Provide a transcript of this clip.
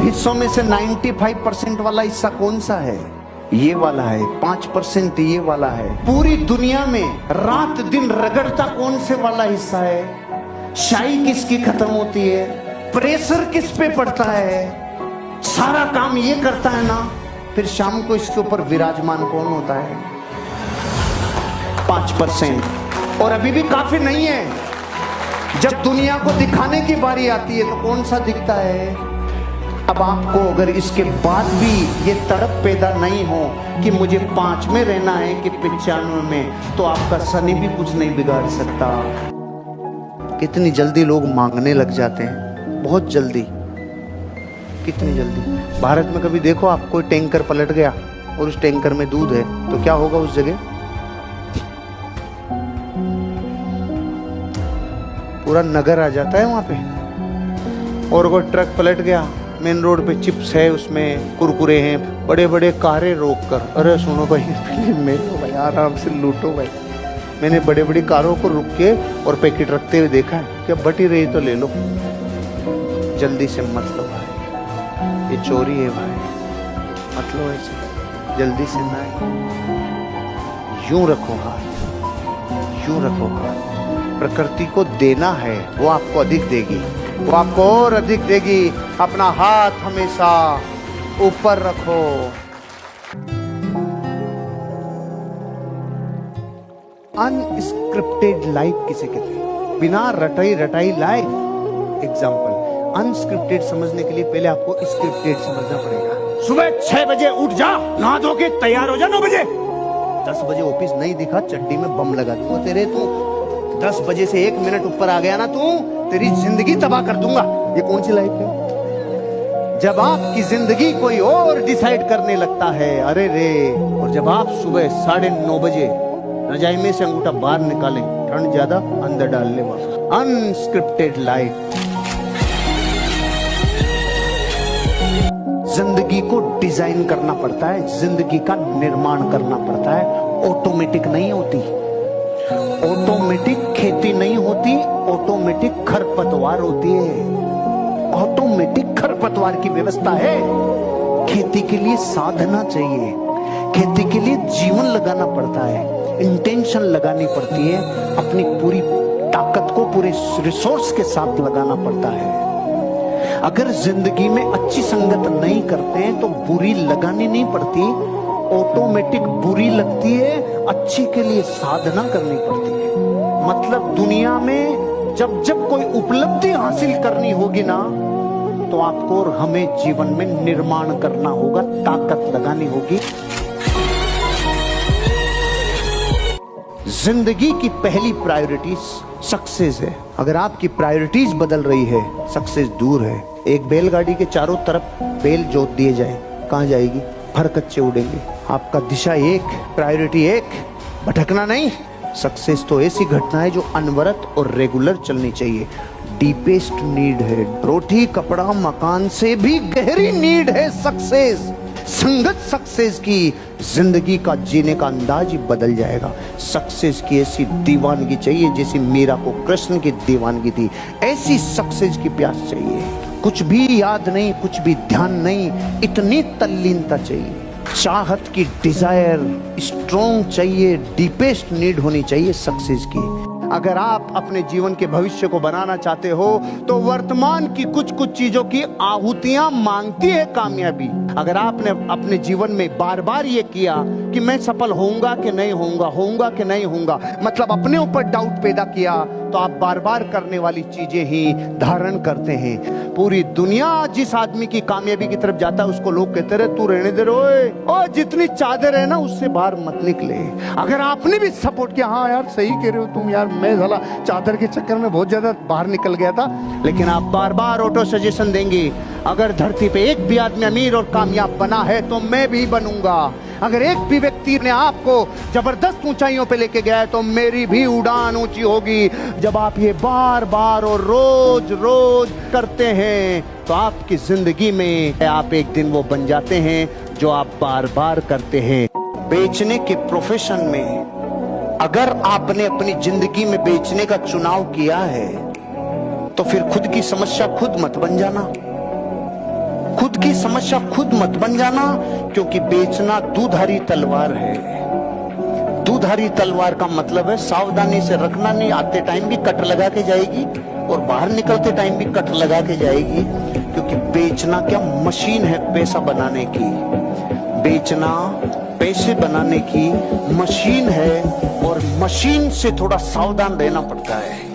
हिस्सों में से 95% वाला हिस्सा कौन सा है? ये वाला है। 5% ये वाला है। पूरी दुनिया में रात दिन रगड़ता कौन से वाला हिस्सा है? शाई किसकी खत्म होती है? प्रेशर किस पे पड़ता है? सारा काम ये करता है ना, फिर शाम को इसके ऊपर विराजमान कौन होता है? 5%। और अभी भी काफी नहीं है। जब दुनिया को दिखाने की बारी आती है तो कौन सा दिखता है? अब आपको अगर इसके बाद भी ये तड़प पैदा नहीं हो कि मुझे 5 में रहना है कि 95 में, तो आपका शनि भी कुछ नहीं बिगाड़ सकता। कितनी जल्दी लोग मांगने लग जाते हैं, बहुत जल्दी, कितनी जल्दी। भारत में कभी देखो आप, कोई टैंकर पलट गया और उस टैंकर में दूध है तो क्या होगा उस जगह? पूरा नगर आ जाता है वहां पे। और कोई ट्रक पलट गया, मेन रोड पे चिप्स है, उसमें कुरकुरे हैं, बड़े बड़े कारें रोक कर, अरे सुनो भाई, मेरे भाई आराम से लूटो भाई। मैंने बड़े बड़ी कारों को रुक के और पैकेट रखते हुए देखा है, क्या बटी रही तो ले लो, जल्दी से मत लो भाई, ये चोरी है भाई, मत लो ऐसे, जल्दी से ना। यूं रखो हाथ, यूं रखो हाथ। प्रकृति को देना है, वो आपको अधिक देगी, वो आपको और अधिक देगी। अपना हाथ हमेशा ऊपर रखो। अनस्क्रिप्टेड लाइफ किसे कहते हैं? बिना रटाई लाइफ। एग्जाम्पल, अनस्क्रिप्टेड समझने के लिए पहले आपको स्क्रिप्टेड समझना पड़ेगा। सुबह 6 बजे उठ जा, नहा धो के तैयार हो जा 9 बजे। 10 बजे ऑफिस नहीं दिखा, चड्डी में बम लगा दूंगा तेरे। तू 10 बजे से 1 मिनट ऊपर आ गया ना, तू तेरी जिंदगी तबाह कर दूंगा। ये कौन सी लाइफ है? जब आपकी जिंदगी कोई और डिसाइड करने लगता है, अरे रे। और जब आप सुबह 9:30 बजे रजाई में से अंगूठा बाहर निकालें, ठंड ज्यादा, अंदर डालने वाला। Unscripted life. जिंदगी को डिजाइन करना पड़ता है, जिंदगी का निर्माण करना पड़ता है। ऑटोमेटिक नहीं होती, ऑटोमेटिक खेती नहीं होती, ऑटोमेटिक खरपतवार होती है। ऑटोमेटिक खरपतवार की व्यवस्था है। खेती के लिए साधना चाहिए, खेती के लिए जीवन लगाना पड़ता है, इंटेंशन लगानी पड़ती है, अपनी पूरी ताकत को पूरे रिसोर्स के साथ लगाना पड़ता है। अगर जिंदगी में अच्छी संगत नहीं करते हैं तो बुरी लगानी नहीं पड़ती, ऑटोमेटिक बुरी लगती है, अच्छी के लिए साधना करनी पड़ती है। मतलब दुनिया में जब जब कोई उपलब्धि हासिल करनी होगी ना, तो आपको और हमें जीवन में निर्माण करना होगा, ताकत लगानी होगी। जिंदगी की पहली प्रायोरिटी सक्सेस है। अगर आपकी प्रायोरिटीज बदल रही है, सक्सेस दूर है। एक बैलगाड़ी के चारों तरफ बैल जोत दिए जाए, कहां जाएगी? फर कच्चे उड़ेंगे। आपका दिशा एक, प्रायोरिटी एक, भटकना नहीं। सक्सेस तो ऐसी घटना है जो अनवरत और रेगुलर चलनी चाहिए। डीपेस्ट नीड है, रोटी कपड़ा मकान से भी गहरी नीड है सक्सेस। संगत सक्सेस की जिंदगी का जीने का अंदाज ही बदल जाएगा। सक्सेस की ऐसी दीवानगी चाहिए जैसी मीरा को कृष्ण की दीवानगी थी, ऐसी सक्सेस की प्यास चाहिए। कुछ भी याद नहीं, कुछ भी ध्यान नहीं, इतनी तल्लीनता चाहिए। चाहत की डिजायर स्ट्रॉन्ग चाहिए, डीपेस्ट नीड होनी चाहिए सक्सेस की। अगर आप अपने जीवन के भविष्य को बनाना चाहते हो तो वर्तमान की कुछ कुछ चीजों की आहुतियां मांगती है कामयाबी। अगर आपने अपने जीवन में बार बार ये किया कि मैं सफल होऊंगा कि नहीं होऊंगा, होऊंगा कि नहीं होऊंगा, मतलब अपने ऊपर डाउट पैदा किया, तो आप बार बार करने वाली चीजें ही धारण करते हैं। पूरी दुनिया जिस आदमी की कामयाबी की तरफ जाता है उसको लोग कहते रहे तू रहने दे रोए, और जितनी चादर है ना उससे बाहर मत निकले। अगर आपने भी सपोर्ट किया, हाँ यार सही कह रहे हो तुम यार, मैं साला चादर के चक्कर में बहुत ज्यादा बाहर निकल गया था, लेकिन आप बार बार ऑटो सजेशन देंगे, अगर धरती पे एक भी आदमी अमीर और कामयाब बना है तो मैं भी बनूंगा। अगर एक भी व्यक्ति ने आपको जबरदस्त ऊंचाइयों पे लेके गया है तो मेरी भी उड़ान ऊंची होगी। जब आप ये बार बार और रोज रोज करते हैं तो आपकी जिंदगी में आप एक दिन वो बन जाते हैं जो आप बार बार करते हैं। बेचने के प्रोफेशन में अगर आपने अपनी जिंदगी में बेचने का चुनाव किया है तो फिर खुद की समस्या खुद मत बन जाना, खुद की समस्या खुद मत बन जाना, क्योंकि बेचना दुधारी तलवार है। दुधारी तलवार का मतलब है सावधानी से रखना, नहीं आते टाइम भी कट लगा के जाएगी और बाहर निकलते टाइम भी कट लगा के जाएगी। क्योंकि बेचना क्या मशीन है पैसा बनाने की, बेचना पैसे बनाने की मशीन है, और मशीन से थोड़ा सावधान रहना पड़ता है।